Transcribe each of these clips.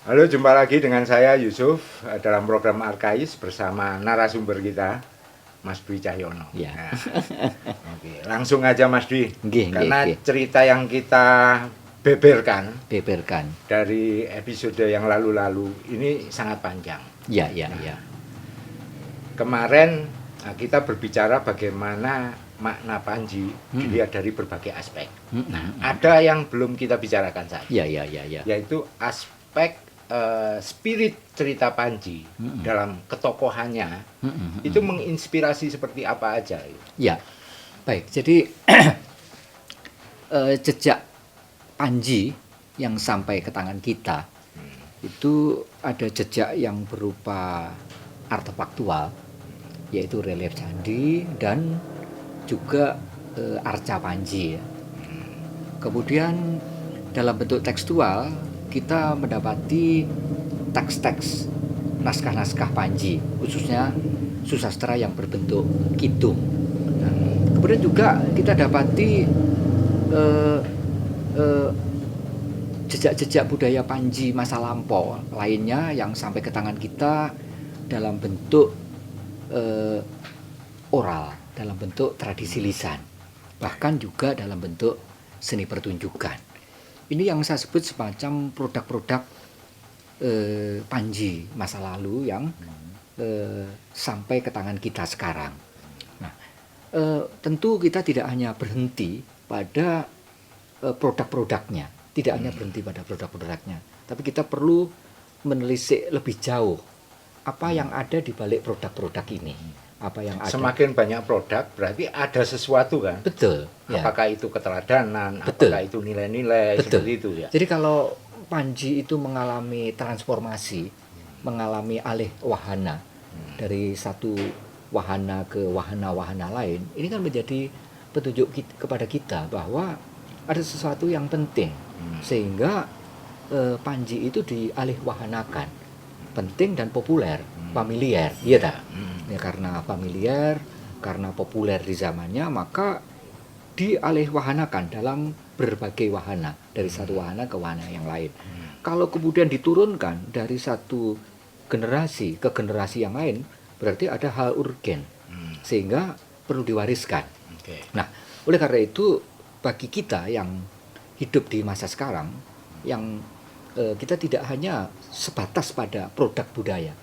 Halo, jumpa lagi dengan saya Yusuf dalam program Arkais bersama narasumber kita, Mas Dwi Cahyono. Ya. Nah, oke, langsung aja Mas Dwi, Nggih, karena nggih. cerita yang kita beberkan Beberkan. dari episode yang lalu-lalu ini sangat panjang. Ya. Kemarin kita berbicara bagaimana makna Panji dilihat dari berbagai aspek. Ada yang belum kita bicarakan saja, Ya. yaitu aspek spirit cerita Panji dalam ketokohannya itu menginspirasi seperti apa aja. Ya. Baik, jadi jejak Panji yang sampai ke tangan kita itu ada jejak yang berupa artefaktual, yaitu relief candi dan juga arca Panji. Kemudian dalam bentuk tekstual kita mendapati teks-teks naskah-naskah Panji, khususnya susastra yang berbentuk kidung. Nah, kemudian juga kita dapati jejak-jejak budaya Panji masa lampau lainnya yang sampai ke tangan kita dalam bentuk oral, dalam bentuk tradisi lisan, bahkan juga dalam bentuk seni pertunjukan. Ini yang saya sebut semacam produk-produk Panji masa lalu yang sampai ke tangan kita sekarang. Nah, tentu kita tidak hanya berhenti pada produk-produknya, tapi kita perlu menelisik lebih jauh apa yang ada di balik produk-produk ini. Apa yang ada. Semakin banyak produk berarti ada sesuatu kan? Betul. Ya. Apakah itu keteladanan, Betul. apakah itu nilai-nilai seperti itu ya? Jadi kalau Panji itu mengalami transformasi, mengalami alih wahana dari satu wahana ke wahana-wahana lain, ini kan menjadi petunjuk kepada kita bahwa ada sesuatu yang penting sehingga Panji itu dialih wahanakan, penting dan populer, familiar, iya tak? Ya, karena familiar, karena populer di zamannya, maka dialih wahanakan dalam berbagai wahana, dari satu wahana ke wahana yang lain. Kalau kemudian diturunkan dari satu generasi ke generasi yang lain, berarti ada hal urgen sehingga perlu diwariskan. Nah, oleh karena itu bagi kita yang hidup di masa sekarang, yang kita tidak hanya sebatas pada produk budaya.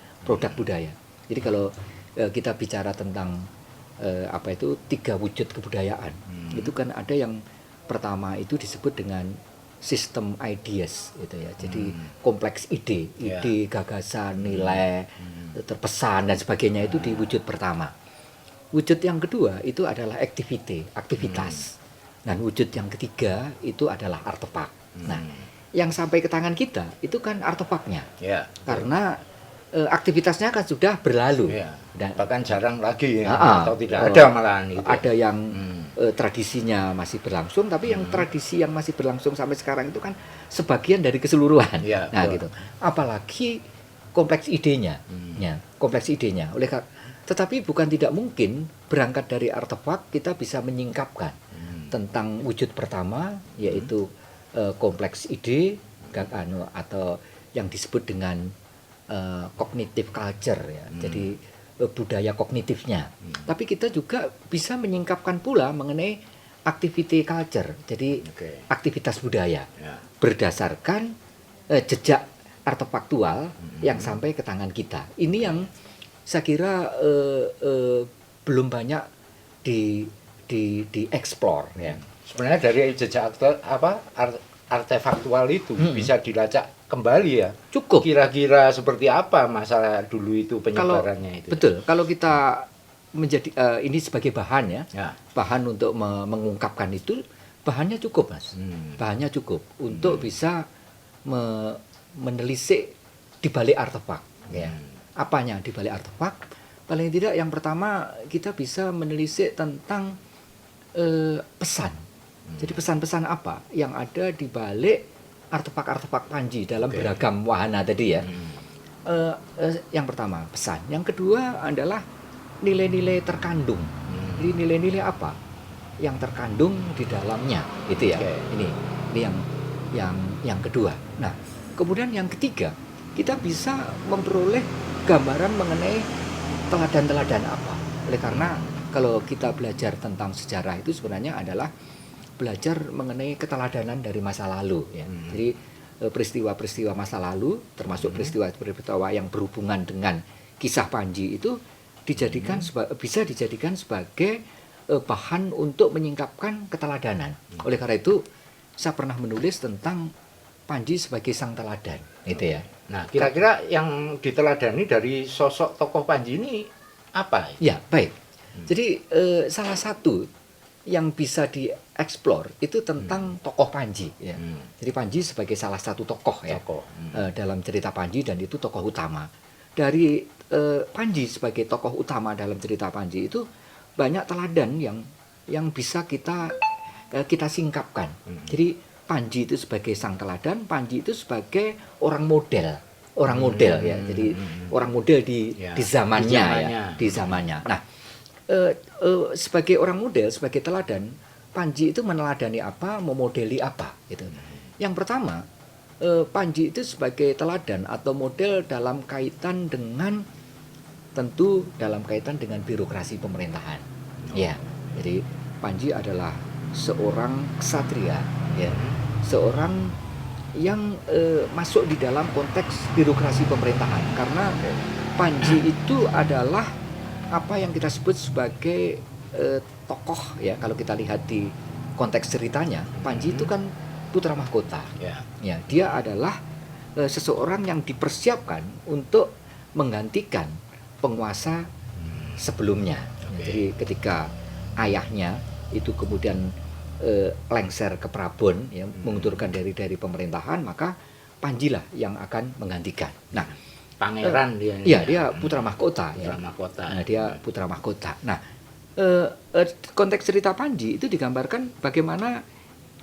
Jadi kalau kita bicara tentang tiga wujud kebudayaan, itu kan ada yang pertama itu disebut dengan sistem ideas, gitu ya. Jadi kompleks ide, gagasan, nilai, terpesan dan sebagainya itu di wujud pertama. Wujud yang kedua itu adalah aktivitas. Dan wujud yang ketiga itu adalah artefak. Nah, yang sampai ke tangan kita itu kan artefaknya, karena aktivitasnya kan sudah berlalu. Dan bahkan jarang lagi atau tidak ada malahan itu. Ada yang tradisinya masih berlangsung, tapi yang tradisi yang masih berlangsung sampai sekarang itu kan sebagian dari keseluruhan. Nah, gitu. Apalagi kompleks idenya, tetapi bukan tidak mungkin berangkat dari artefak kita bisa menyingkapkan tentang wujud pertama, yaitu kompleks ide atau yang disebut dengan cognitive culture ya. Jadi budaya kognitifnya. Tapi kita juga bisa menyingkapkan pula mengenai activity culture. Jadi aktivitas budaya berdasarkan jejak artefaktual yang sampai ke tangan kita. Ini yang saya kira belum banyak dieksplor ya. Sebenarnya dari jejak artefaktual itu bisa dilacak kembali ya. Cukup. Kira-kira seperti apa masalah dulu itu penyebarannya itu. Betul. Kalau kita menjadi ini sebagai bahan ya. Bahan untuk mengungkapkan itu, bahannya cukup, Mas. Bahannya cukup untuk bisa menelisik di balik artefak ya. Apanya di balik artefak? Paling tidak yang pertama kita bisa menelisik tentang pesan. Jadi pesan-pesan apa yang ada di balik artefak-artefak Panji dalam beragam wahana tadi ya. Yang pertama pesan, yang kedua adalah nilai-nilai terkandung. Jadi nilai-nilai apa yang terkandung di dalamnya, itu ya. Ini yang kedua. Nah, kemudian yang ketiga kita bisa memperoleh gambaran mengenai teladan-teladan apa. Oleh karena kalau kita belajar tentang sejarah itu sebenarnya adalah belajar mengenai keteladanan dari masa lalu ya. Jadi peristiwa-peristiwa masa lalu termasuk peristiwa-peristiwa yang berhubungan dengan kisah Panji itu bisa dijadikan sebagai bahan untuk menyingkapkan keteladanan. Oleh karena itu saya pernah menulis tentang Panji sebagai sang teladan gitu ya. Nah, kira-kira yang diteladani dari sosok tokoh Panji ini apa? Ya, baik. Jadi salah satu yang bisa dieksplor itu tentang tokoh Panji ya. Jadi Panji sebagai salah satu tokoh ya. Dalam cerita Panji, dan itu tokoh utama. Dari Panji sebagai tokoh utama dalam cerita Panji itu banyak teladan yang bisa kita singkapkan. Jadi Panji itu sebagai sang teladan, Panji itu sebagai orang model ya. Jadi orang model di zamannya ya, di zamannya. Nah, sebagai orang model, sebagai teladan, Panji itu meneladani apa, memodeli apa gitu. Yang pertama, Panji itu sebagai teladan atau model dalam kaitan dengan birokrasi pemerintahan. Ya, jadi Panji adalah seorang ksatria ya, seorang yang masuk di dalam konteks birokrasi pemerintahan, karena Panji itu adalah apa yang kita sebut sebagai tokoh ya. Kalau kita lihat di konteks ceritanya, Panji itu kan putra mahkota ya, dia adalah seseorang yang dipersiapkan untuk menggantikan penguasa sebelumnya. Jadi ketika ayahnya itu kemudian lengser ke Prabon ya, mengundurkan diri dari pemerintahan, maka Panji lah yang akan menggantikan. Nah, pangeran dia. Iya, dia putra mahkota ya. Nah, dia putra mahkota. Nah, konteks cerita Panji itu digambarkan bagaimana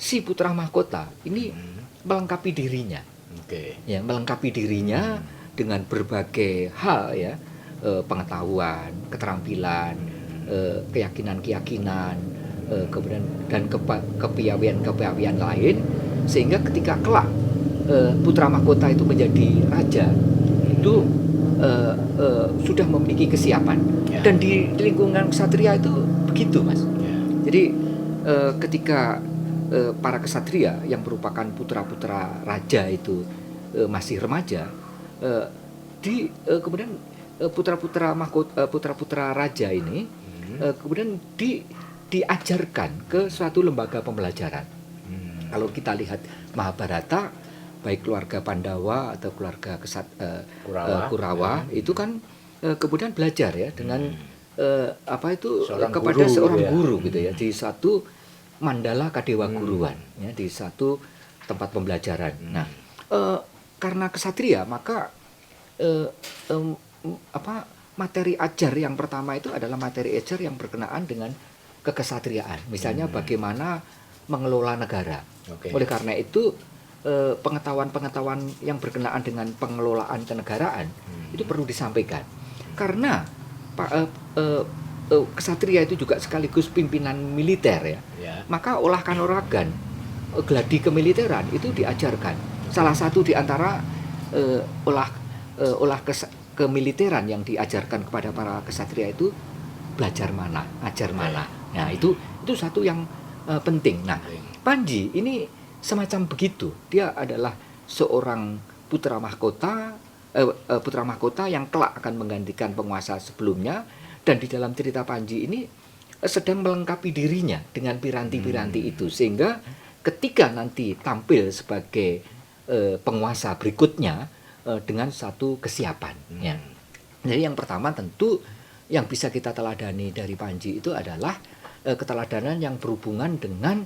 si putra mahkota ini melengkapi dirinya. Ya, melengkapi dirinya dengan berbagai hal ya, pengetahuan, keterampilan, keyakinan-keyakinan, kemudian dan kepiawaian lain, sehingga ketika kelak putra mahkota itu menjadi raja itu sudah memiliki kesiapan. Dan di lingkungan ksatria itu begitu, Mas. Jadi ketika para ksatria yang merupakan putra-putra raja itu masih remaja, kemudian putra-putra raja ini kemudian diajarkan ke suatu lembaga pembelajaran. Kalau kita lihat Mahabharata, baik keluarga Pandawa atau keluarga Kurawa itu kan kemudian belajar ya dengan kepada seorang guru gitu ya, di satu Mandala Kadewa Guruan ya, di satu tempat pembelajaran. Nah, karena ksatria maka materi ajar yang pertama itu adalah materi ajar yang berkenaan dengan kekesatriaan. Misalnya bagaimana mengelola negara. Oleh karena itu pengetahuan-pengetahuan yang berkenaan dengan pengelolaan kenegaraan itu perlu disampaikan. Karena ksatria itu juga sekaligus pimpinan militer ya. Maka olah kanuragan, gladi kemiliteran itu diajarkan. Salah satu di antara olah kemiliteran yang diajarkan kepada para ksatria itu belajar mana, ajar mana. Nah, itu satu yang penting. Nah, Panji ini semacam begitu. Dia adalah seorang putra mahkota yang kelak akan menggantikan penguasa sebelumnya, dan di dalam cerita Panji ini sedang melengkapi dirinya dengan piranti-piranti itu, sehingga ketika nanti tampil sebagai penguasa berikutnya dengan satu kesiapan ya. Jadi yang pertama tentu yang bisa kita teladani dari Panji itu adalah keteladanan yang berhubungan dengan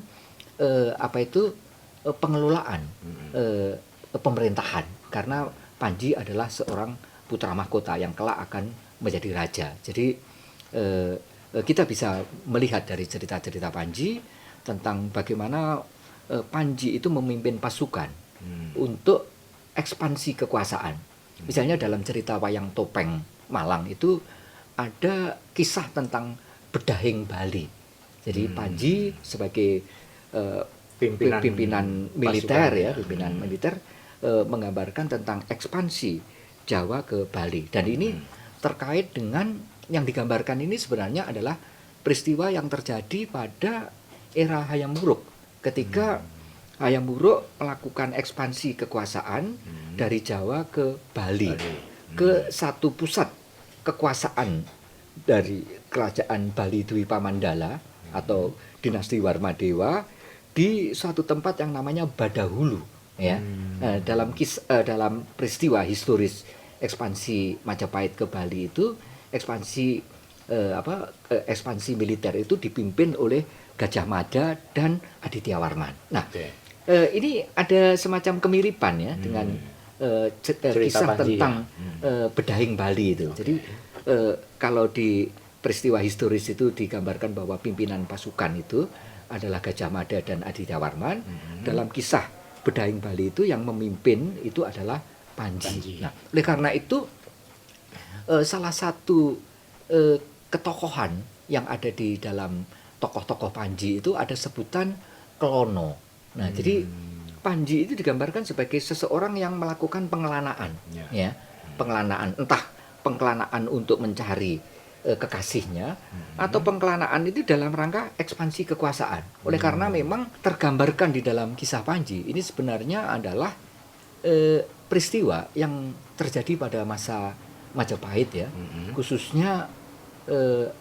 pengelolaan pemerintahan, karena Panji adalah seorang putra mahkota yang kelak akan menjadi raja. Jadi kita bisa melihat dari cerita-cerita Panji tentang bagaimana Panji itu memimpin pasukan untuk ekspansi kekuasaan. Misalnya dalam cerita Wayang Topeng Malang itu ada kisah tentang bedahing Bali. Jadi Panji sebagai pimpinan militer ya, pimpinan militer menggambarkan tentang ekspansi Jawa ke Bali. Dan ini terkait dengan yang digambarkan ini sebenarnya adalah peristiwa yang terjadi pada era Hayam Wuruk ketika Hayam Wuruk melakukan ekspansi kekuasaan dari Jawa ke Bali, ke satu pusat kekuasaan dari kerajaan Bali Dwi Pamandala atau dinasti Warmadewa di suatu tempat yang namanya Badahulu, ya. Dalam peristiwa historis ekspansi Majapahit ke Bali itu, ekspansi militer itu dipimpin oleh Gajah Mada dan Aditya Warman. Nah, ini ada semacam kemiripan ya dengan kisah Panji, tentang Bedahing Bali itu. Jadi kalau di peristiwa historis itu digambarkan bahwa pimpinan pasukan itu adalah Gajah Mada dan Aditya Warman. Dalam kisah Bedahing Bali itu yang memimpin itu adalah Panji. Nah, oleh karena itu salah satu ketokohan yang ada di dalam tokoh-tokoh Panji itu ada sebutan Klono. Nah, jadi Panji itu digambarkan sebagai seseorang yang melakukan pengelanaan, ya, pengelanaan, entah pengelanaan untuk mencari kekasihnya atau pengelanaan itu dalam rangka ekspansi kekuasaan. Oleh karena memang tergambarkan di dalam kisah Panji ini sebenarnya adalah peristiwa yang terjadi pada masa Majapahit ya, khususnya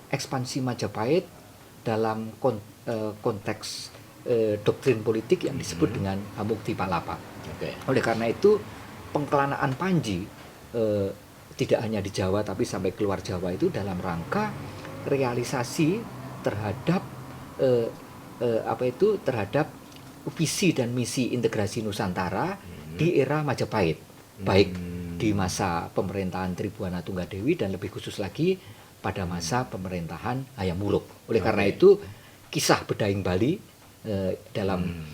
ekspansi Majapahit dalam konteks doktrin politik yang disebut dengan Hamukti Palapa. Oleh karena itu pengkelanaan Panji tidak hanya di Jawa tapi sampai keluar Jawa itu dalam rangka realisasi terhadap terhadap visi dan misi integrasi Nusantara di era Majapahit, baik di masa pemerintahan Tribuana Tunggadewi dan lebih khusus lagi pada masa pemerintahan Hayam Wuruk. Oleh karena itu kisah Bedahing Bali dalam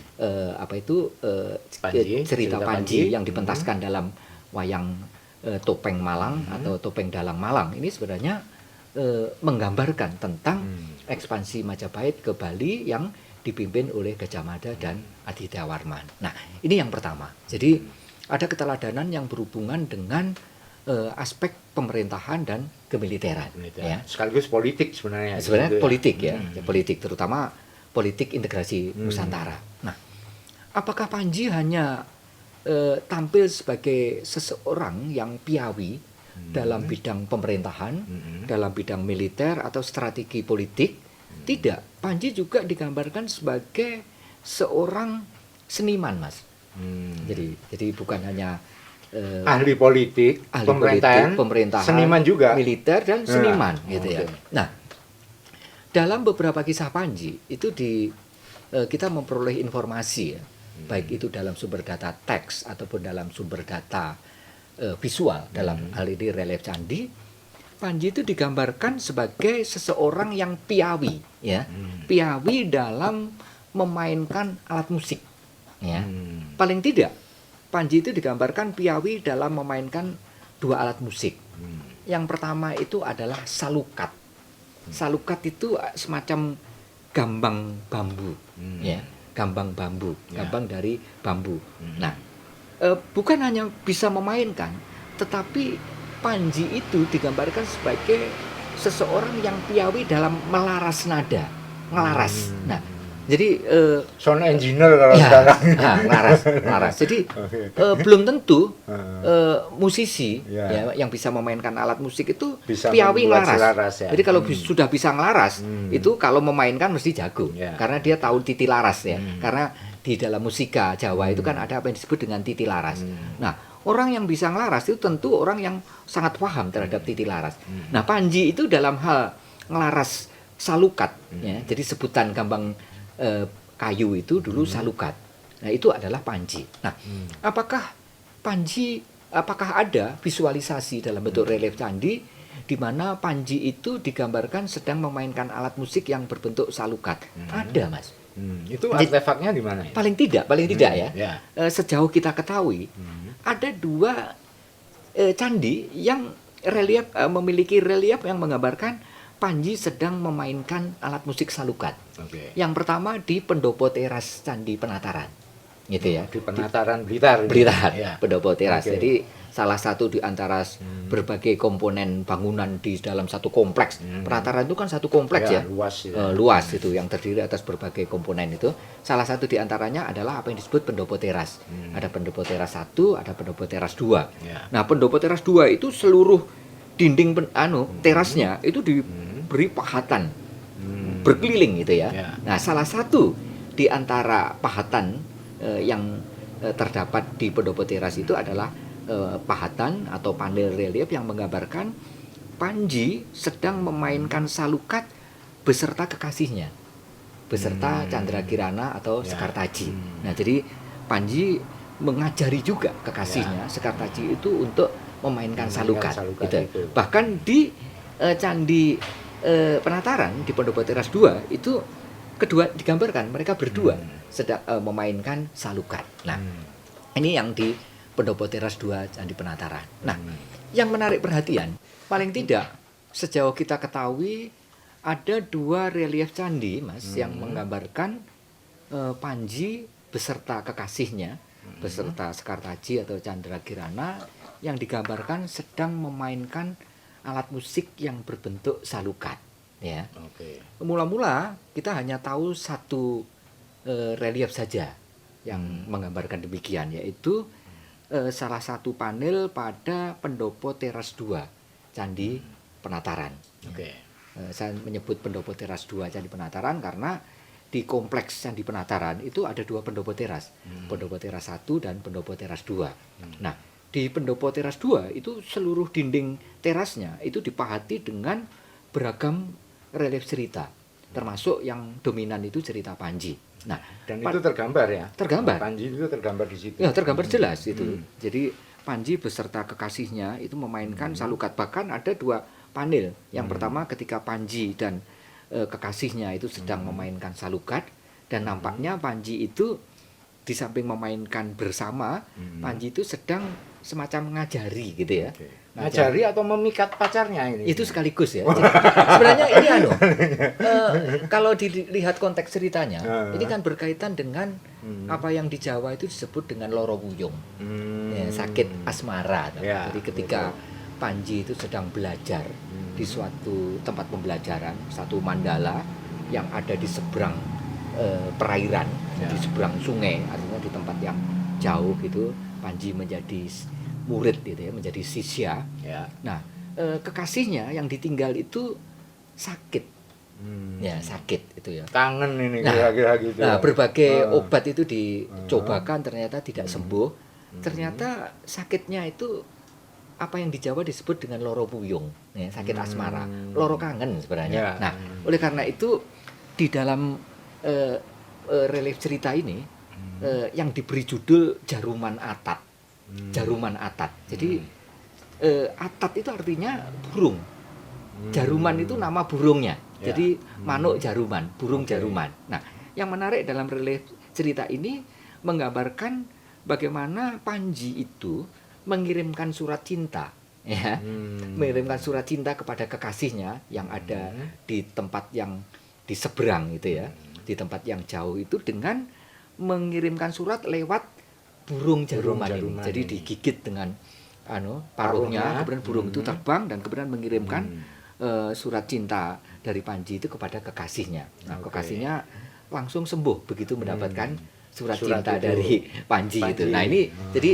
cerita Panji yang dipentaskan dalam wayang Topeng Malang atau Topeng Dalang Malang ini sebenarnya menggambarkan tentang ekspansi Majapahit ke Bali yang dipimpin oleh Gajah Mada dan Aditya Warman. Nah, ini yang pertama. Jadi ada keteladanan yang berhubungan dengan aspek pemerintahan dan kemiliteran. Ya. Sekaligus politik sebenarnya. Sebenarnya politik ya, politik terutama politik integrasi Nusantara. Nah, apakah Panji hanya tampil sebagai seseorang yang piawi dalam bidang pemerintahan, dalam bidang militer atau strategi politik? Tidak, Panji juga digambarkan sebagai seorang seniman, Mas. Jadi bukan hanya ahli politik, pemerintahan, seniman juga, militer dan seniman, gitu ya. Nah, dalam beberapa kisah Panji itu kita memperoleh informasi ya, baik itu dalam sumber data teks ataupun dalam sumber data visual dalam hal ini relief candi. Panji itu digambarkan sebagai seseorang yang piawi, ya, piawi dalam memainkan alat musik, ya. Paling tidak, Panji itu digambarkan piawi dalam memainkan dua alat musik. Yang pertama itu adalah salukat. Salukat itu semacam gambang bambu, ya, gambang bambu, gambang dari bambu. Nah, bukan hanya bisa memainkan, tetapi Panji itu digambarkan sebagai seseorang yang piawi dalam melaras nada, ngelaras. Nah, jadi sound engineer kalau sekarang. Ngelaras. Jadi belum tentu musisi ya, yang bisa memainkan alat musik itu bisa piawi ngelaras. Ya. Jadi kalau sudah bisa ngelaras, itu kalau memainkan mesti jago, karena dia tahu titi laras ya. Karena di dalam musika Jawa itu kan ada apa yang disebut dengan titi laras. Nah, orang yang bisa ngelaras itu tentu orang yang sangat paham terhadap titi laras. Nah, Panji itu dalam hal ngelaras salukat, ya, jadi sebutan gambang kayu itu dulu salukat. Nah, itu adalah Panji. Nah, apakah ada visualisasi dalam bentuk relief candi di mana Panji itu digambarkan sedang memainkan alat musik yang berbentuk salukat? Ada, Mas. Itu artefaknya di mana? Ya? Paling tidak ya. Sejauh kita ketahui, ada dua candi yang memiliki relief yang menggambarkan Panji sedang memainkan alat musik salukat. Yang pertama di pendopo teras Candi Penataran. gitu ya. Di penataran Blitar. Blitar, Ya. pendopo teras. Oke. Jadi salah satu di antara berbagai komponen bangunan di dalam satu kompleks. Penataran itu kan satu kompleks ya. Luas. Luas itu yang terdiri atas berbagai komponen itu. Salah satu di antaranya adalah apa yang disebut pendopo teras. Ada pendopo teras 1, ada pendopo teras 2. Ya. Nah, pendopo teras 2 itu seluruh dinding terasnya itu diberi pahatan berkeliling gitu ya. Ya. Nah, salah satu di antara pahatan yang terdapat di pendopo teras itu adalah pahatan atau panel relief yang menggambarkan Panji sedang memainkan salukat beserta kekasihnya, beserta Candrakirana atau Ya. Sekartaji. Nah, jadi Panji mengajari juga kekasihnya Sekartaji itu untuk memainkan salukat, gitu. itu. Bahkan di Candi Penataran di Pendopo Teras 2 itu kedua digambarkan mereka berdua sedang memainkan salukat. Nah, ini yang di Pendopo Teras 2 Candi Penataran. Nah, yang menarik perhatian, paling tidak sejauh kita ketahui ada 2 relief candi, Mas, yang menggambarkan Panji beserta kekasihnya, beserta Sekartaji atau Candrakirana yang digambarkan sedang memainkan alat musik yang berbentuk salukat, ya. Oke. Mula-mula kita hanya tahu satu relief saja yang menggambarkan demikian, yaitu salah satu panel pada Pendopo Teras 2 Candi Penataran. Oke. Saya menyebut Pendopo Teras 2 Candi Penataran karena di kompleks Candi Penataran itu ada 2 pendopo teras, Pendopo Teras 1 dan Pendopo Teras 2. Nah, di Pendopo Teras 2 itu seluruh dinding terasnya itu dipahati dengan beragam relief cerita, termasuk yang dominan itu cerita Panji. Nah, Dan itu tergambar ya? Tergambar. Panji itu tergambar di situ. ya tergambar jelas itu. Jadi Panji beserta kekasihnya itu memainkan salukat. Bahkan ada 2 panel. Yang pertama ketika Panji dan kekasihnya itu sedang memainkan salukat, dan nampaknya Panji itu di samping memainkan bersama, Panji itu sedang semacam mengajari gitu ya. Oke. Ngajari atau memikat pacarnya ini? Itu sekaligus ya. Jadi, sebenarnya ini kalau dilihat konteks ceritanya, ini kan berkaitan dengan apa yang di Jawa itu disebut dengan loro wuyung, ya, sakit asmara. Ya, Jadi ketika Panji itu sedang belajar di suatu tempat pembelajaran, satu mandala yang ada di seberang perairan, Ya. di seberang sungai, artinya di tempat yang jauh gitu, Panji menjadi murid gitu ya, menjadi sisya. Ya. Nah, kekasihnya yang ditinggal itu sakit, ya sakit itu ya. Kangen ini Nah, kira-kira gitu. Nah, berbagai obat itu dicobakan ternyata tidak sembuh. Ternyata sakitnya itu apa yang di Jawa disebut dengan loro puyung, ya, sakit asmara, loro kangen sebenarnya. Ya. Nah, oleh karena itu di dalam relief cerita ini yang diberi judul Jaruman Atat. Jaruman Atat. Jadi Atat itu artinya burung. Jaruman itu nama burungnya. Ya. Jadi manuk jaruman, burung Oke. jaruman. Nah, yang menarik dalam relief cerita ini menggambarkan bagaimana Panji itu mengirimkan surat cinta, ya, mengirimkan surat cinta kepada kekasihnya yang ada di tempat yang di seberang itu ya, di tempat yang jauh itu dengan mengirimkan surat lewat burung jaruman ini. jaruman Jadi ini. digigit dengan paruhnya, Paruhnya. kemudian burung itu terbang dan kemudian mengirimkan surat cinta dari Panji itu kepada kekasihnya. Nah, Oke. kekasihnya langsung sembuh begitu mendapatkan surat Surat cinta itu. dari Panji itu. Panji. Nah, ini jadi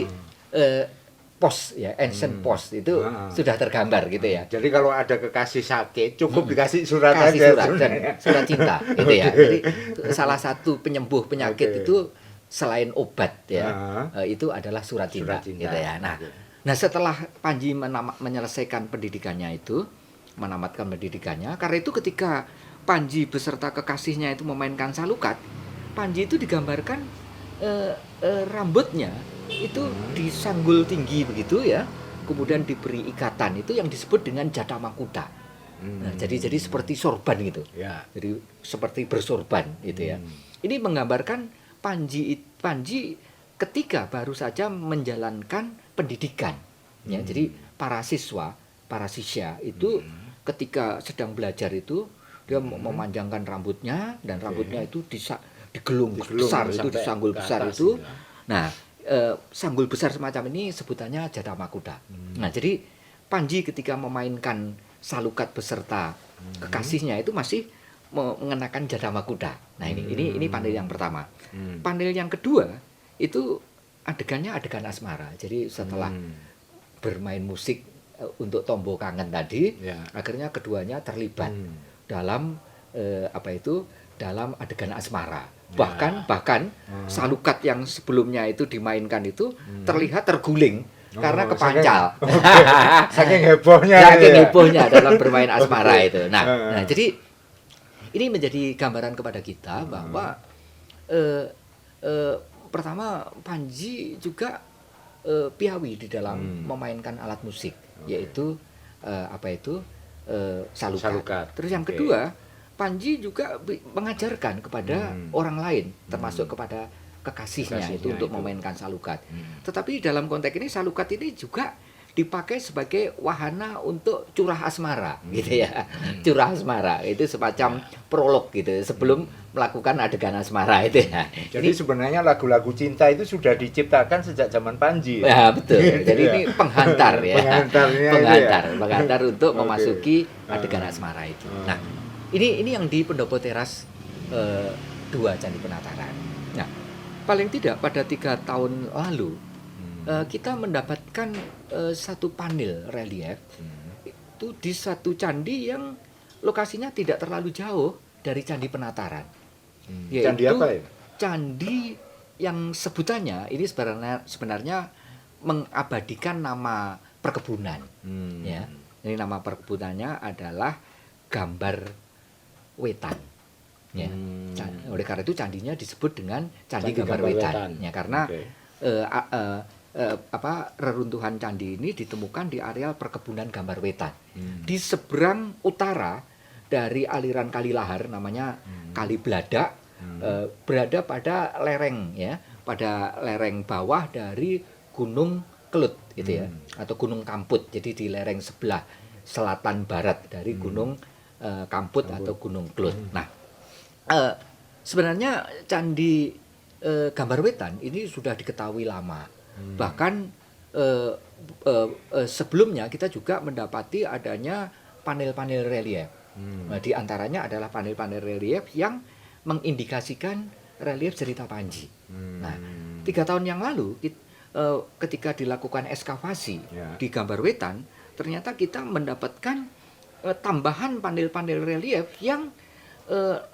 pos ya, ancient post itu sudah tergambar gitu ya. Jadi kalau ada kekasih sakit, cukup dikasih surat Kasih aja. surat dan surat cinta gitu ya. Jadi salah satu penyembuh penyakit Oke. itu selain obat ya, Ah. itu adalah surat cinta, Surat cinta. gitu ya. Nah, Oke. nah setelah Panji menyelesaikan pendidikannya itu, menamatkan pendidikannya, karena itu ketika Panji beserta kekasihnya itu memainkan salukat, Panji itu digambarkan rambutnya itu disanggul tinggi begitu ya, kemudian diberi ikatan itu yang disebut dengan jata makuta. Nah, jadi seperti sorban gitu. Ya. Jadi seperti bersorban gitu ya. Ini menggambarkan Panji ketika baru saja menjalankan pendidikan. Ya, jadi para sisya itu ketika sedang belajar itu dia memanjangkan rambutnya dan rambutnya itu digelung besar itu, sampai disanggul ke besar atas itu, gitu. Nah, sanggul besar semacam ini sebutannya Jatama Kuda. Nah, jadi Panji ketika memainkan Salukat beserta kekasihnya itu masih mengenakan Jatama Kuda. Nah, ini pandil yang pertama. Pandil yang kedua itu adegannya adegan asmara. Jadi setelah bermain musik untuk Tombo Kangen tadi, akhirnya keduanya terlibat dalam dalam adegan asmara. Bahkan Salukat yang sebelumnya itu dimainkan itu terlihat terguling karena kepancal. Saking hebohnya. Saking hebohnya dalam bermain asmara itu. Nah, jadi ini menjadi gambaran kepada kita bahwa pertama Panji juga piawi di dalam memainkan alat musik, yaitu salukat. Terus yang kedua, Panji juga mengajarkan kepada orang lain, termasuk kepada kekasihnya itu untuk memainkan salukat. Tetapi dalam konteks ini salukat ini juga dipakai sebagai wahana untuk curah asmara, gitu ya. Curah asmara itu semacam prolog gitu sebelum melakukan adegan asmara itu ya. Jadi sebenarnya lagu-lagu cinta itu sudah diciptakan sejak zaman Panji. Ya, betul. Jadi ini penghantar ya. Penghantar untuk memasuki adegan asmara itu. Nah, ini yang di Pendopo Teras 2 Candi Penataran. Nah, paling tidak pada 3 tahun lalu kita mendapatkan satu panel relief itu di satu candi yang lokasinya tidak terlalu jauh dari Candi Penataran. Yaitu candi apa ya? Candi yang sebutannya ini sebenarnya mengabadikan nama perkebunan. Ya. Ini nama perkebunannya adalah Gambar Wetan. Ya. Oleh karena itu candinya disebut dengan Candi Gambar Wetan. Ya, karena reruntuhan candi ini ditemukan di areal perkebunan Gambar Wetan. Di seberang utara dari aliran Kali Lahar namanya Kali Bladak, berada pada lereng ya, pada lereng bawah dari Gunung Kelut gitu ya, atau Gunung Kamput. Jadi di lereng sebelah selatan barat dari Gunung Kamput atau Gunung Kelut. Nah, sebenarnya Candi Gambar Wetan ini sudah diketahui lama. Bahkan sebelumnya kita juga mendapati adanya panel-panel relief. Nah, di antaranya adalah panel-panel relief yang mengindikasikan relief cerita Panji. Nah, 3 tahun yang lalu ketika dilakukan ekskavasi di Gambar Wetan, ternyata kita mendapatkan tambahan panel-panel relief yang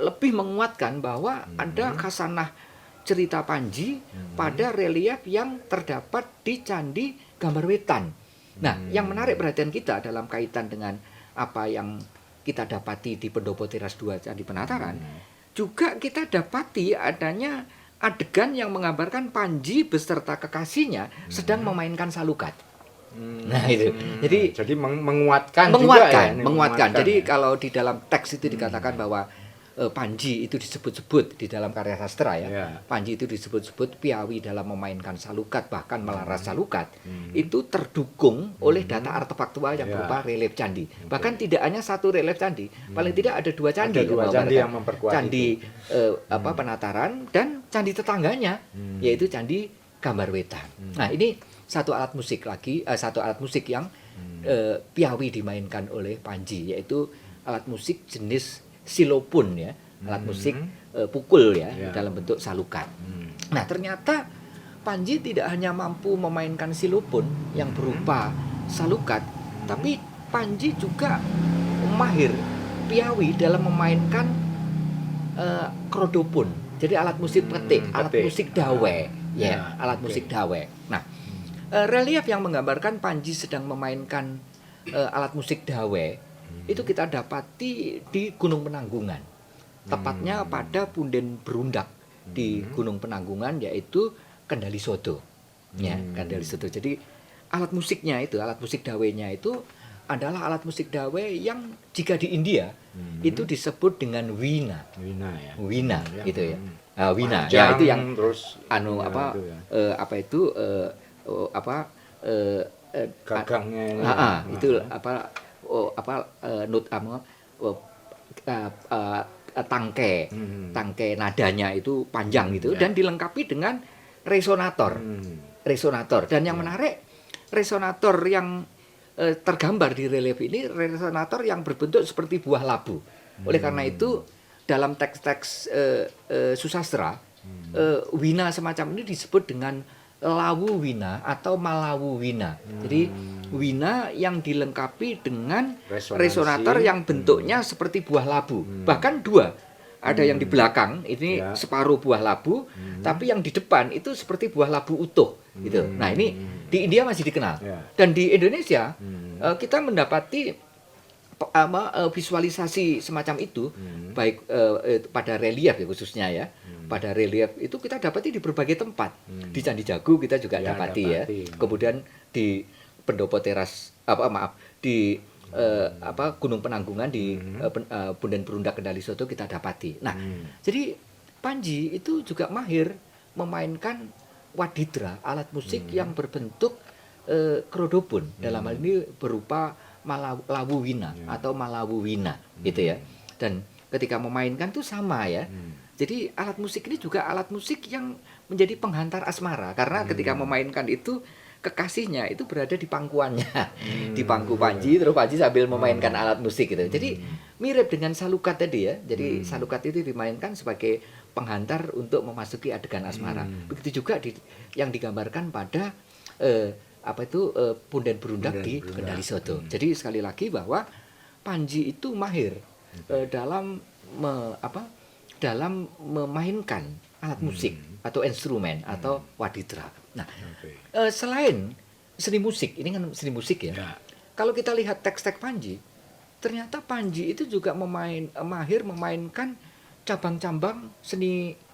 lebih menguatkan bahwa ada khasanah cerita Panji pada relief yang terdapat di Candi Gambar Wetan. Nah, yang menarik perhatian kita dalam kaitan dengan apa yang kita dapati di Pendopo Teras 2 Candi Penataran, juga kita dapati adanya adegan yang menggambarkan Panji beserta kekasihnya sedang memainkan salukat. Nah, itu. Jadi menguatkan. Jadi kalau di dalam teks itu dikatakan bahwa Panji itu disebut-sebut di dalam karya sastra ya. Panji itu disebut-sebut piawi dalam memainkan salukat, bahkan melaras salukat. Itu terdukung oleh data artefaktual yang berupa relief candi. Bahkan tidak hanya satu relief candi, paling tidak ada 2 candi. Ada 2 candi yang memperkuat candi Penataran dan candi tetangganya, yaitu Candi Gambar Wetan. Nah, ini satu alat musik yang piawi dimainkan oleh Panji, yaitu alat musik jenis silopun ya, alat musik pukul ya, dalam bentuk salukat. Nah, ternyata Panji tidak hanya mampu memainkan silopun yang berupa salukat, tapi Panji juga mahir piawi dalam memainkan krodopun. Jadi alat musik petik, alat musik dawe ya, alat musik dawe. Nah, relief yang menggambarkan Panji sedang memainkan alat musik dawe itu kita dapati di Gunung Penanggungan, tepatnya pada punden berundak di Gunung Penanggungan, yaitu Kendali Sodo. Ya, Kendali Sodo. Jadi alat musiknya itu, alat musik dawenya itu adalah alat musik dawe yang jika di India itu disebut dengan wina. Wina gitu ya. Wina. Ya, itu yang terus gagangnya. Itu tangkai nadanya itu panjang gitu, dan dilengkapi dengan resonator. Resonator. Dan yang menarik, resonator yang tergambar di relief ini resonator yang berbentuk seperti buah labu. Oleh karena itu dalam teks-teks susastra wina semacam ini disebut dengan lawu wina atau malawu wina. Jadi wina yang dilengkapi dengan resonator yang bentuknya seperti buah labu. Bahkan dua. Ada yang di belakang ini separuh buah labu, tapi yang di depan itu seperti buah labu utuh gitu. Nah, ini di India masih dikenal. Dan di Indonesia kita mendapati visualisasi semacam itu baik pada relief ya khususnya ya. Pada relief itu kita dapati di berbagai tempat. Di Candi Jago kita juga dapati ya. Kemudian di Pendopo Teras di Gunung Penanggungan di Punden Perunda Kendali Soto kita dapati. Nah, jadi Panji itu juga mahir memainkan wadidra, alat musik yang berbentuk krodopun. Dalam hal ini berupa lawu wina atau malawu wina gitu ya. Dan ketika memainkan itu sama ya. Jadi alat musik ini juga alat musik yang menjadi penghantar asmara karena ketika memainkan itu kekasihnya itu berada di pangkuannya, di pangku Panji, terus Panji sambil memainkan alat musik gitu. Jadi mirip dengan salukat tadi ya. Jadi salukat itu dimainkan sebagai penghantar untuk memasuki adegan asmara. Begitu juga yang digambarkan pada Punden Berundak di Kendali Soto. Jadi sekali lagi bahwa Panji itu mahir dalam memainkan alat musik atau instrumen atau wadidra. Nah, selain seni musik, ini kan seni musik ya. Kalau kita lihat teks-teks Panji, ternyata Panji itu juga mahir memainkan cabang-cabang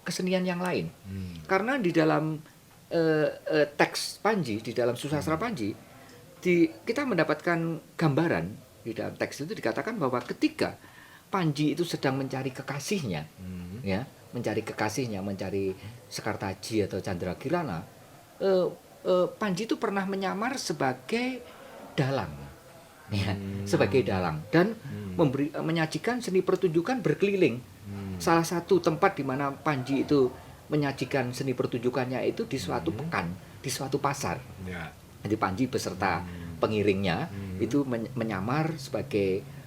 kesenian yang lain. Karena di dalam teks Panji, di dalam susastra Panji, kita mendapatkan gambaran di dalam teks itu dikatakan bahwa ketika Panji itu sedang mencari kekasihnya, ya, mencari Sekartaji atau Candrakirana, Panji itu pernah menyamar sebagai dalang, ya, sebagai dalang dan menyajikan seni pertunjukan berkeliling. Salah satu tempat di mana Panji itu menyajikan seni pertunjukannya itu di suatu pekan, di suatu pasar. Jadi Panji beserta pengiringnya itu menyamar sebagai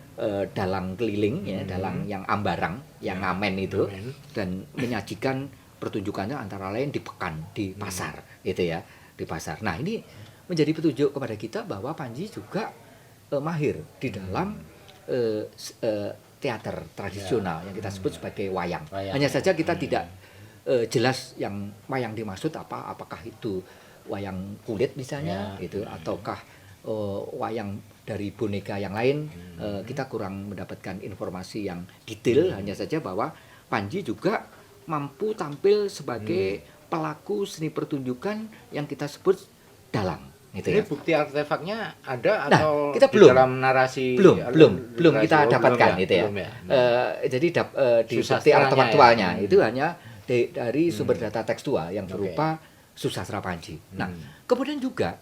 dalang keliling, ya, dalang yang ambarang, yang ngamen itu, dan menyajikan pertunjukannya antara lain di pekan, di pasar, gitu ya, di pasar. Nah, ini menjadi petunjuk kepada kita bahwa Panji juga mahir di dalam teater tradisional yang kita sebut sebagai wayang. Hanya saja kita tidak jelas yang wayang dimaksud apakah itu wayang kulit misalnya, gitu, ataukah wayang dari boneka yang lain. Kita kurang mendapatkan informasi yang detail. Hanya saja bahwa Panji juga mampu tampil sebagai pelaku seni pertunjukan yang kita sebut dalang. Gitu ini ya. bukti artefaknya ada atau kita di dalam narasi belum kita dapatkan gitu ya. Jadi di bukti artefaktualnya itu hanya dari sumber data tekstual yang berupa susastra Panji. Nah, kemudian juga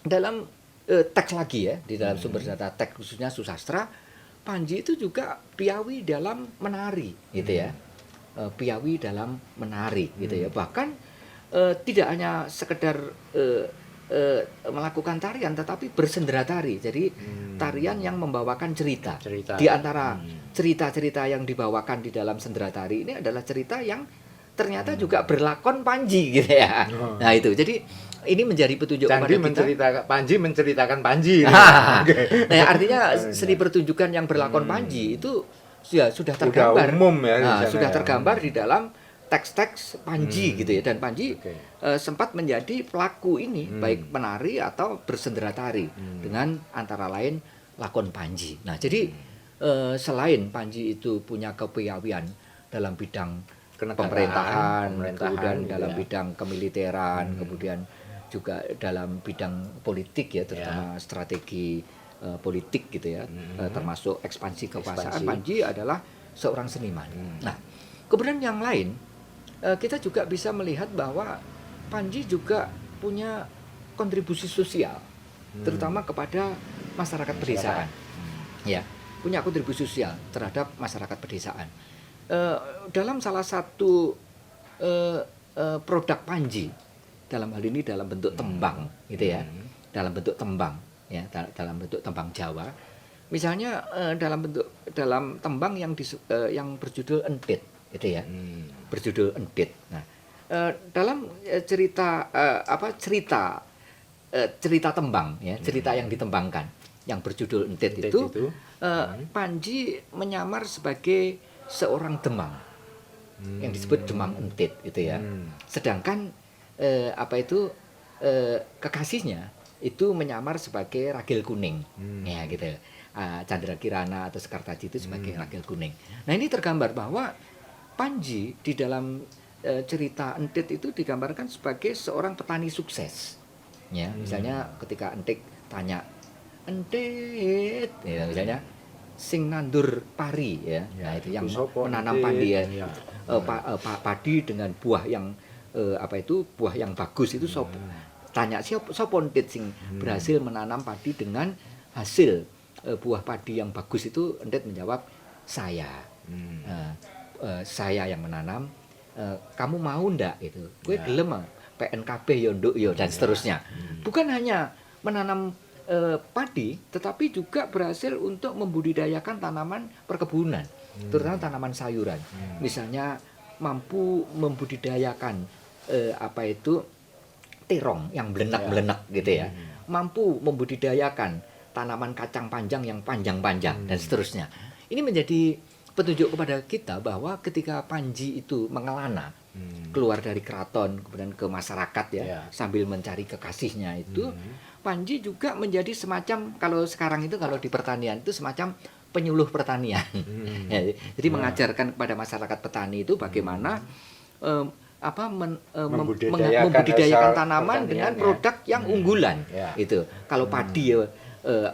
dalam teks lagi ya, di dalam sumber data teks khususnya susastra, Panji itu juga piawi dalam menari gitu ya. Piawi dalam menari gitu ya. Bahkan tidak hanya sekedar melakukan tarian tetapi bersendera tari. Jadi tarian yang membawakan cerita. Di antara cerita-cerita yang dibawakan di dalam sendera tari ini adalah cerita yang ternyata juga berlakon Panji gitu ya. Nah, itu. Jadi ini menjadi petunjuk kepada kita. Panji menceritakan Panji. Nah, artinya seni pertunjukan yang berlakon Panji itu ya sudah tergambar. Udah umum ya. Nah, sudah tergambar di dalam teks-teks Panji gitu ya. Dan Panji sempat menjadi pelaku ini baik menari atau bersendera tari dengan antara lain lakon Panji. Nah, jadi selain Panji itu punya kepiawian dalam bidang pemerintahan, kemudian dalam bidang kemiliteran, kemudian juga dalam bidang politik ya, terutama strategi politik gitu ya, termasuk ekspansi kekuasaan. Panji adalah seorang seniman. Nah, kemudian yang lain kita juga bisa melihat bahwa Panji juga punya kontribusi sosial, terutama kepada masyarakat pedesaan. Ya, punya kontribusi sosial terhadap masyarakat pedesaan. Dalam salah satu produk Panji dalam hal ini dalam bentuk tembang gitu ya, dalam bentuk tembang ya, dalam bentuk tembang Jawa. Misalnya dalam tembang yang berjudul Entit gitu ya, berjudul Entit. Nah, dalam cerita tembang ya, cerita yang ditembangkan yang berjudul Entit itu Panji menyamar sebagai seorang demang yang disebut Demang Entit gitu ya. Sedangkan kekasihnya itu menyamar sebagai Ragil Kuning ya gitu. Chandra Kirana atau Sekartaji itu sebagai Ragil Kuning. Nah, ini tergambar bahwa Panji di dalam cerita Entit itu digambarkan sebagai seorang petani sukses. Ya, misalnya ketika Entit tanya, "Entit," ya, misalnya sing nandur pari ya. Nah, itu yang menanam padi ya. Padi dengan buah yang buah yang bagus itu tanya siapa Entit sing berhasil menanam padi dengan hasil buah padi yang bagus itu. Entit menjawab, saya yang menanam, kamu mau ndak itu, gue gelem PNKB yo nduk yo dan seterusnya. Bukan hanya menanam padi, tetapi juga berhasil untuk membudidayakan tanaman perkebunan, terutama tanaman sayuran. Misalnya mampu membudidayakan terong yang belenak-belenak gitu ya, mampu membudidayakan tanaman kacang panjang yang panjang-panjang dan seterusnya. Ini menjadi petunjuk kepada kita bahwa ketika Panji itu mengelana keluar dari keraton kemudian ke masyarakat ya, sambil mencari kekasihnya itu, Panji juga menjadi semacam, kalau sekarang itu kalau di pertanian itu semacam penyuluh pertanian. Ya, jadi mengajarkan kepada masyarakat petani itu bagaimana membudidayakan tanaman dengan produk yang unggulan. Itu kalau padi ya,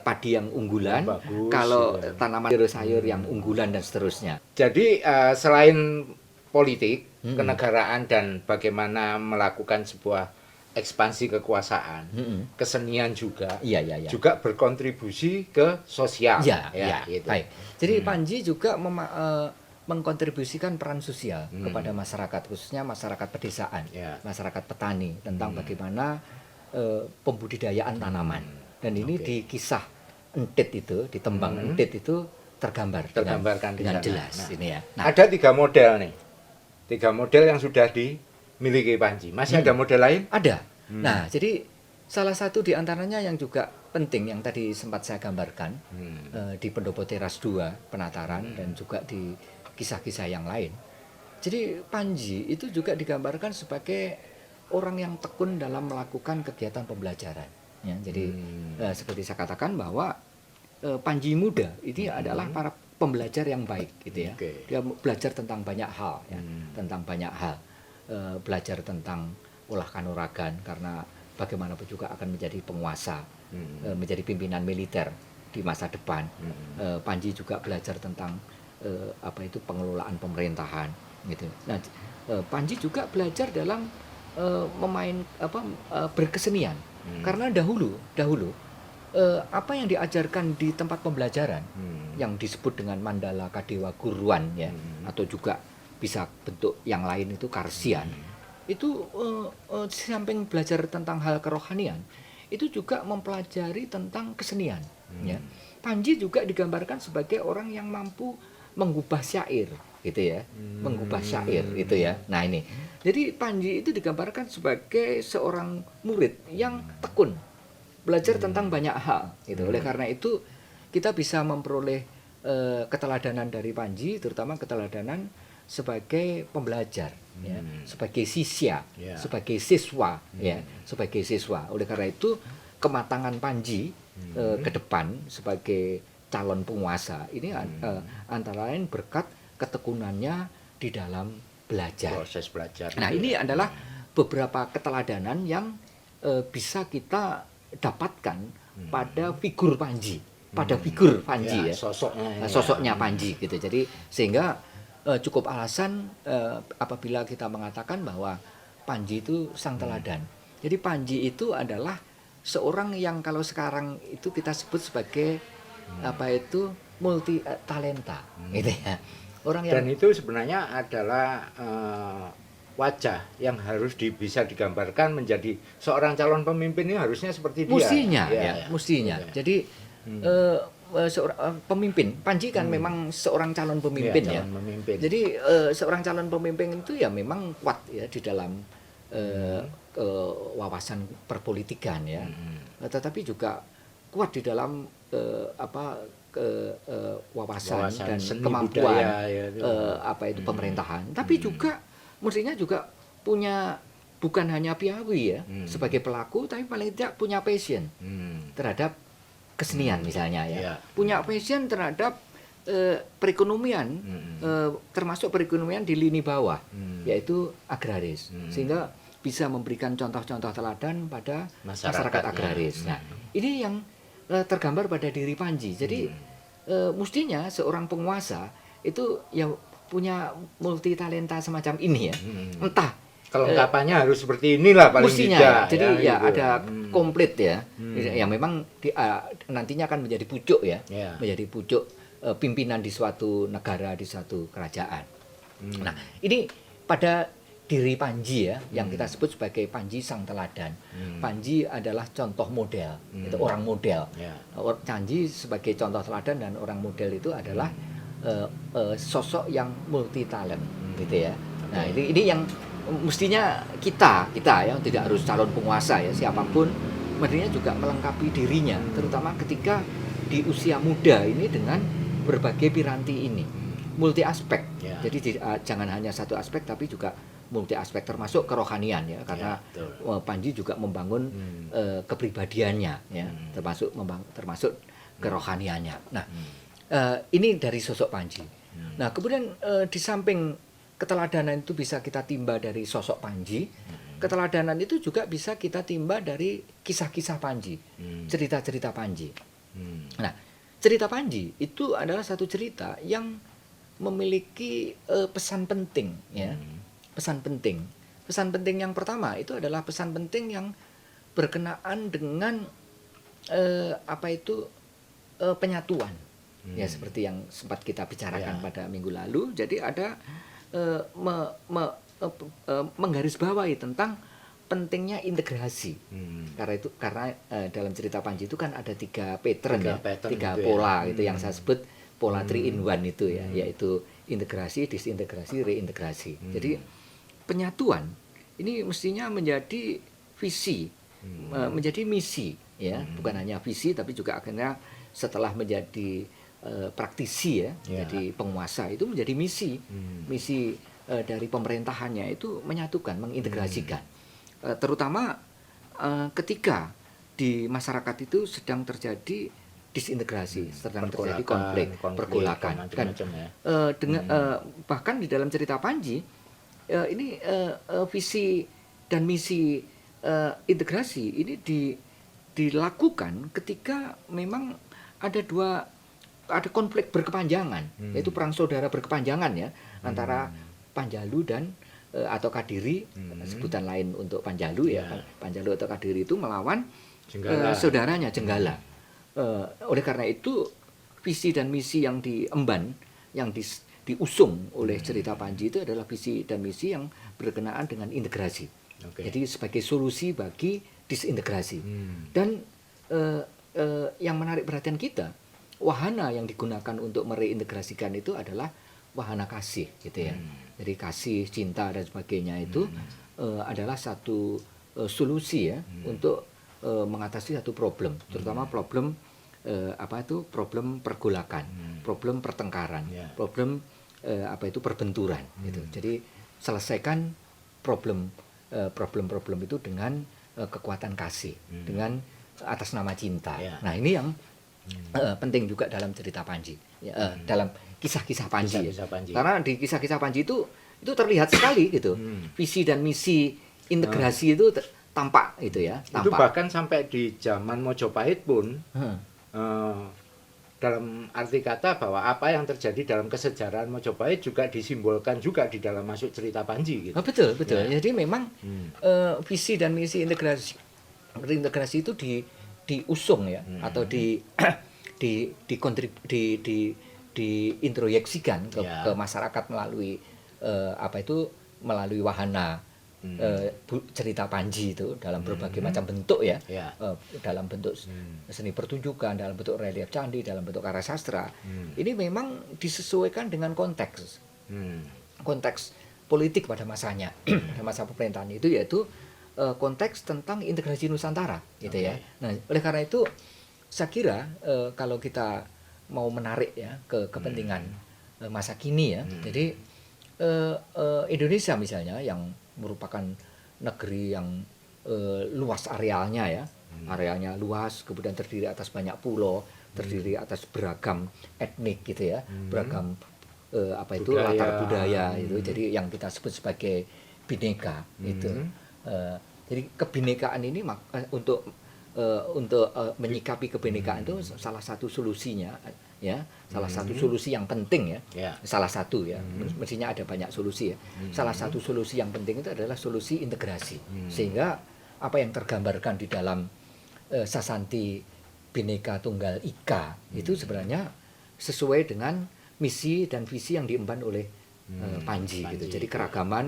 padi yang unggulan, kalau tanaman sayur yang unggulan dan seterusnya. Jadi selain politik, kenegaraan dan bagaimana melakukan sebuah ekspansi kekuasaan, kesenian juga, juga berkontribusi ke sosial. Gitu. Baik. Jadi Panji juga mengkontribusikan peran sosial kepada masyarakat, khususnya masyarakat pedesaan, masyarakat petani, tentang bagaimana pembudidayaan tanaman. Dan ini di kisah Entit itu, di tembang Entit itu tergambarkan dengan jelas. Nah, ini ya. Nah, ada 3 model nih, 3 model yang sudah dimiliki Panji. Masih ada model lain? Ada. Nah, jadi salah satu di antaranya yang juga penting yang tadi sempat saya gambarkan di Pendopo Teras 2 Penataran dan juga di kisah-kisah yang lain. Jadi Panji itu juga digambarkan sebagai orang yang tekun dalam melakukan kegiatan pembelajaran. Ya, jadi seperti saya katakan bahwa Panji muda ini adalah para pembelajar yang baik gitu ya. Dia belajar tentang banyak hal ya, tentang banyak hal. Belajar tentang olah kanuragan karena bagaimanapun juga akan menjadi penguasa, menjadi pimpinan militer di masa depan. Panji juga belajar tentang pengelolaan pemerintahan gitu. Nah, Panji juga belajar dalam berkesenian. Karena dahulu apa yang diajarkan di tempat pembelajaran yang disebut dengan Mandala Kadewa Guruan ya, atau juga bisa bentuk yang lain itu Karsian, itu samping belajar tentang hal kerohanian, itu juga mempelajari tentang kesenian ya. Panji juga digambarkan sebagai orang yang mampu mengubah syair gitu ya, mengubah syair gitu ya. Nah, ini jadi Panji itu digambarkan sebagai seorang murid yang tekun belajar tentang banyak hal gitu. Oleh karena itu kita bisa memperoleh keteladanan dari Panji, terutama keteladanan sebagai pembelajar ya, sebagai sisya, sebagai siswa ya, sebagai siswa. Oleh karena itu kematangan Panji ke depan sebagai calon penguasa ini antara lain berkat ketekunannya di dalam belajar. Proses belajar. Nah, ini adalah beberapa keteladanan yang bisa kita dapatkan pada figur Panji, ya, sosoknya Panji gitu. Jadi sehingga cukup alasan apabila kita mengatakan bahwa Panji itu sang teladan. Jadi Panji itu adalah seorang yang kalau sekarang itu kita sebut sebagai multi talenta gitu ya. Dan itu sebenarnya adalah wajah yang harus bisa digambarkan menjadi seorang calon pemimpin ini harusnya seperti dia. Mestinya, Ya. mestinya. Ya. Jadi seorang pemimpin, Panji kan memang seorang calon pemimpin ya. Calon pemimpin. Jadi seorang calon pemimpin itu ya memang kuat ya di dalam wawasan perpolitikan ya. Tetapi juga kuat di dalam wawasan dan kemampuan budaya, ya, pemerintahan. Tapi juga mestinya juga punya bukan hanya piawi ya sebagai pelaku, tapi paling tidak punya passion terhadap kesenian misalnya ya. Punya passion terhadap perekonomian, termasuk perekonomian di lini bawah, yaitu agraris, sehingga bisa memberikan contoh-contoh teladan pada masyarakat agraris. Nah, ini yang tergambar pada diri Panji. Jadi mestinya seorang penguasa itu ya punya multi talenta semacam ini ya. Entah kelengkapannya harus seperti inilah paling mestinya tidak. Jadi ya gitu. ada komplit ya. Ya memang nantinya akan menjadi pucuk ya. Menjadi pucuk pimpinan di suatu negara, di suatu kerajaan. Nah, ini pada diri Panji ya, yang kita sebut sebagai Panji sang teladan. Panji adalah contoh model, itu orang model. Panji sebagai contoh teladan dan orang model itu adalah sosok yang multi talent, gitu ya. Nah, ini yang mestinya kita ya, tidak harus calon penguasa ya, siapapun mestinya juga melengkapi dirinya, terutama ketika di usia muda ini dengan berbagai piranti ini, multi aspek. Jadi jangan hanya satu aspek, tapi juga multi aspek, termasuk kerohanian ya, karena Panji juga membangun kepribadiannya ya, termasuk kerohaniannya. Nah, ini dari sosok Panji. Nah, kemudian di samping keteladanan itu bisa kita timba dari sosok Panji, keteladanan itu juga bisa kita timba dari kisah-kisah Panji, cerita-cerita Panji. Nah, cerita Panji itu adalah satu cerita yang memiliki pesan penting ya. Pesan penting. Pesan penting yang pertama itu adalah pesan penting yang berkenaan dengan penyatuan. Ya, seperti yang sempat kita bicarakan pada minggu lalu. Jadi ada menggarisbawahi tentang pentingnya integrasi. Karena dalam cerita Panji itu kan ada 3 pattern ya, 3 pola gitu yang saya sebut pola 3 in 1 itu ya, yaitu integrasi, disintegrasi, reintegrasi. Jadi penyatuan ini mestinya menjadi visi, menjadi misi ya, bukan hanya visi tapi juga akhirnya setelah menjadi praktisi ya, jadi penguasa itu menjadi misi. Misi dari pemerintahannya itu menyatukan, mengintegrasikan. Terutama ketika di masyarakat itu sedang terjadi disintegrasi, sedang terjadi konflik, pergolakan. Dan bahkan di dalam cerita Panji ini visi dan misi integrasi ini dilakukan ketika memang ada konflik berkepanjangan, yaitu perang saudara berkepanjangan ya, antara Panjalu dan atau Kadiri, sebutan lain untuk Panjalu ya. Panjalu atau Kadiri itu melawan saudaranya Jenggala. Oleh karena itu visi dan misi yang diemban, yang diusung oleh cerita Panji itu adalah visi dan misi yang berkenaan dengan integrasi. Jadi sebagai solusi bagi disintegrasi. Dan yang menarik perhatian kita, wahana yang digunakan untuk mereintegrasikan itu adalah wahana kasih gitu ya. Jadi kasih, cinta dan sebagainya itu adalah satu solusi ya untuk mengatasi satu problem, terutama problem problem pergolakan, problem pertengkaran, problem perbenturan gitu. Jadi selesaikan problem itu dengan kekuatan kasih, dengan atas nama cinta. Nah, ini yang penting juga dalam cerita Panji, dalam kisah-kisah Panji. Karena di kisah-kisah Panji itu terlihat sekali gitu, visi dan misi integrasi itu tampak gitu ya. Itu bahkan sampai di zaman Mojopahit pun, dalam arti kata bahwa apa yang terjadi dalam kesejarahan Mojopahit juga disimbolkan juga di dalam masuk cerita Panji gitu. Betul. Ya. Jadi memang visi dan misi integrasi itu diusung ya, atau diintroyeksikan ke masyarakat melalui melalui wahana cerita Panji itu dalam berbagai macam bentuk ya, dalam bentuk seni pertunjukan, dalam bentuk relief candi, dalam bentuk karya sastra, ini memang disesuaikan dengan konteks politik pada masanya, pada masa pemerintahan itu, yaitu konteks tentang integrasi Nusantara gitu ya. Nah, oleh karena itu saya kira kalau kita mau menarik ya ke kepentingan masa kini ya, jadi Indonesia misalnya yang merupakan negeri yang luas arealnya ya, arealnya luas, kemudian terdiri atas banyak pulau, terdiri atas beragam etnik gitu ya, beragam budaya. latar budaya itu, jadi yang kita sebut sebagai bhinneka itu. Jadi kebinekaan ini untuk menyikapi kebinekaan itu salah satu solusinya ya, salah satu solusi yang penting ya, salah satu ya, mestinya ada banyak solusi ya. Salah satu solusi yang penting itu adalah solusi integrasi, sehingga apa yang tergambarkan di dalam Sasanti Bhinneka Tunggal Ika itu sebenarnya sesuai dengan misi dan visi yang diemban oleh Panji gitu. Jadi keragaman,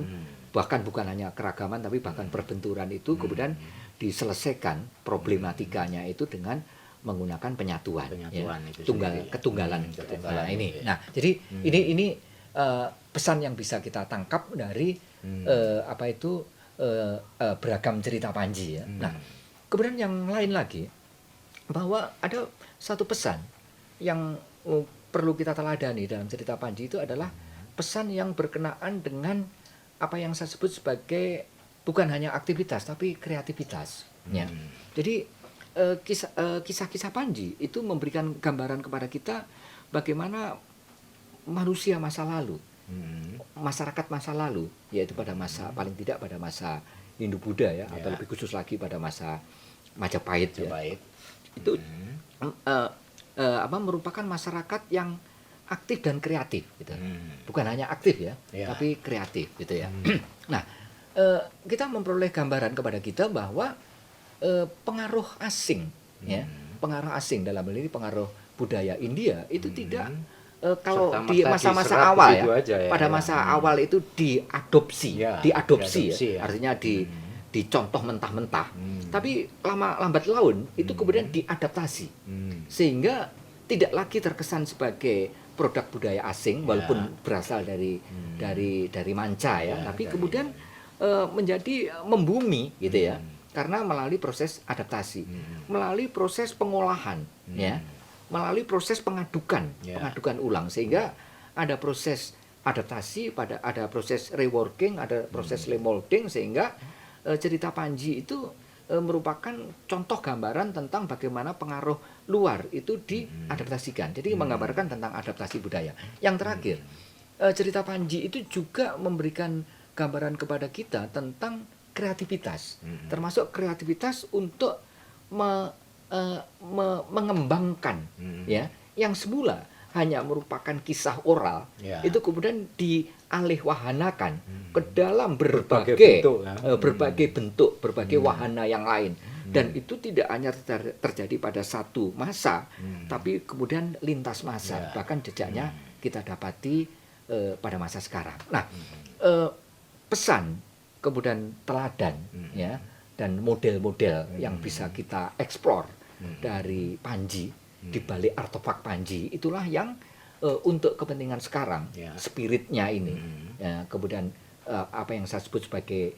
bahkan bukan hanya keragaman tapi bahkan perbenturan itu kemudian diselesaikan problematikanya itu dengan menggunakan penyatuan ya, ketunggalan. Nah, ini. Nah, jadi ini pesan yang bisa kita tangkap dari beragam cerita Panji ya. Nah, kemudian yang lain lagi bahwa ada satu pesan yang perlu kita teladani dalam cerita Panji itu adalah pesan yang berkenaan dengan apa yang saya sebut sebagai bukan hanya aktivitas tapi kreativitas ya. Jadi kisah-kisah Panji itu memberikan gambaran kepada kita bagaimana manusia masa lalu, masyarakat masa lalu, yaitu pada masa paling tidak pada masa Hindu-Buddha ya, atau lebih khusus lagi pada masa Majapahit ya. Itu merupakan masyarakat yang aktif dan kreatif gitu. Bukan hanya aktif ya, tapi kreatif gitu ya. Nah, kita memperoleh gambaran kepada kita bahwa pengaruh asing ya, pengaruh asing dalam hal ini pengaruh budaya India itu tidak kalau di masa-masa awal ya, pada masa awal itu diadopsi ya. Artinya dicontoh mentah-mentah. Tapi lambat laun itu kemudian diadaptasi. Sehingga tidak lagi terkesan sebagai produk budaya asing walaupun berasal dari manca ya, tapi kemudian menjadi membumi gitu ya. Karena melalui proses adaptasi, melalui proses pengolahan ya, melalui proses pengadukan ulang, sehingga ada proses adaptasi, ada proses reworking, ada proses remolding, sehingga cerita Panji itu merupakan contoh gambaran tentang bagaimana pengaruh luar itu diadaptasikan. Jadi menggambarkan tentang adaptasi budaya. Yang terakhir, cerita Panji itu juga memberikan gambaran kepada kita tentang kreativitas, termasuk kreativitas untuk mengembangkan ya, yang semula hanya merupakan kisah oral, itu kemudian dialihwahanakan ke dalam berbagai bentuk, berbagai wahana yang lain. Dan itu tidak hanya terjadi pada satu masa, tapi kemudian lintas masa, bahkan jejaknya kita dapati pada masa sekarang. Nah, pesan kemudian teladan ya, dan model-model yang bisa kita eksplor dari Panji, di balik artefak Panji itulah yang untuk kepentingan sekarang, spiritnya ini ya, kemudian apa yang saya sebut sebagai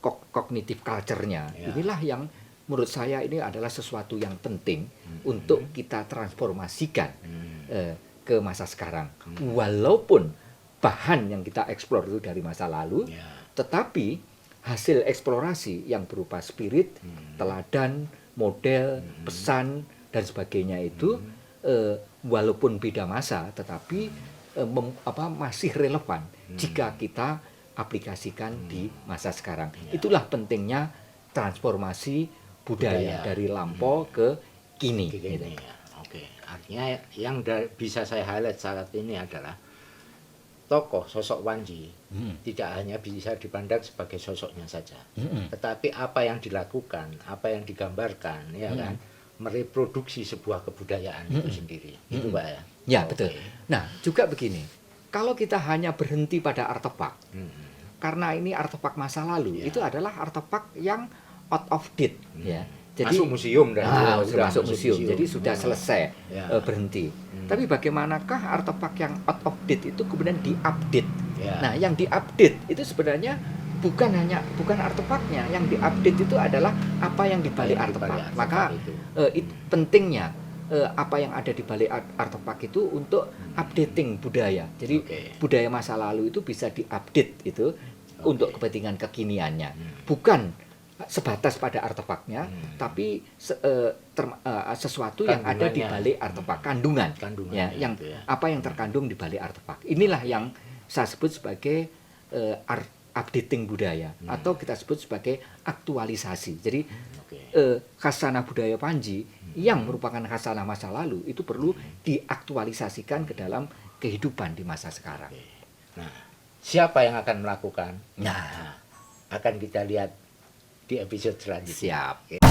cognitive culture-nya, inilah yang menurut saya ini adalah sesuatu yang penting untuk kita transformasikan ke masa sekarang. Walaupun bahan yang kita eksplor itu dari masa lalu, tetapi hasil eksplorasi yang berupa spirit, teladan, model, pesan, dan sebagainya itu walaupun beda masa, tetapi masih relevan jika kita aplikasikan di masa sekarang. Itulah pentingnya transformasi budaya dari lampau ke kini. Gitu. Oke, artinya yang bisa saya highlight saat ini adalah tokoh sosok Panji tidak hanya bisa dipandang sebagai sosoknya saja, tetapi apa yang dilakukan, apa yang digambarkan, ya kan, mereproduksi sebuah kebudayaan itu sendiri. Itu Pak ya. Ya betul. Nah juga begini, kalau kita hanya berhenti pada artefak, karena ini artefak masa lalu, Ya. itu adalah artefak yang out of date, ya. Jadi masuk museum dan sudah masuk museum, jadi sudah selesai Ya. berhenti. Tapi bagaimanakah artefak yang out of date itu kemudian diupdate? Ya. Nah, yang diupdate itu sebenarnya bukan artefaknya, yang diupdate itu adalah apa yang dibalik Yang dibalik artefak. artefak Maka itu. pentingnya apa yang ada di balik artefak itu untuk updating budaya. Jadi Oke. budaya masa lalu itu bisa diupdate itu untuk kepentingan kekiniannya, Hmm. bukan sebatas pada artefaknya, tapi sesuatu yang ada di Kandungannya. balik artefak, kandungan, Kandungannya ya, yang itu ya. apa yang terkandung di balik artefak. Inilah yang saya sebut sebagai updating budaya, atau kita sebut sebagai aktualisasi. Jadi Oke. khasanah budaya Panji yang merupakan khasanah masa lalu itu perlu diaktualisasikan ke dalam kehidupan di masa sekarang. Nah, siapa yang akan melakukan? Nah, Akan kita lihat di episode selanjutnya. siap.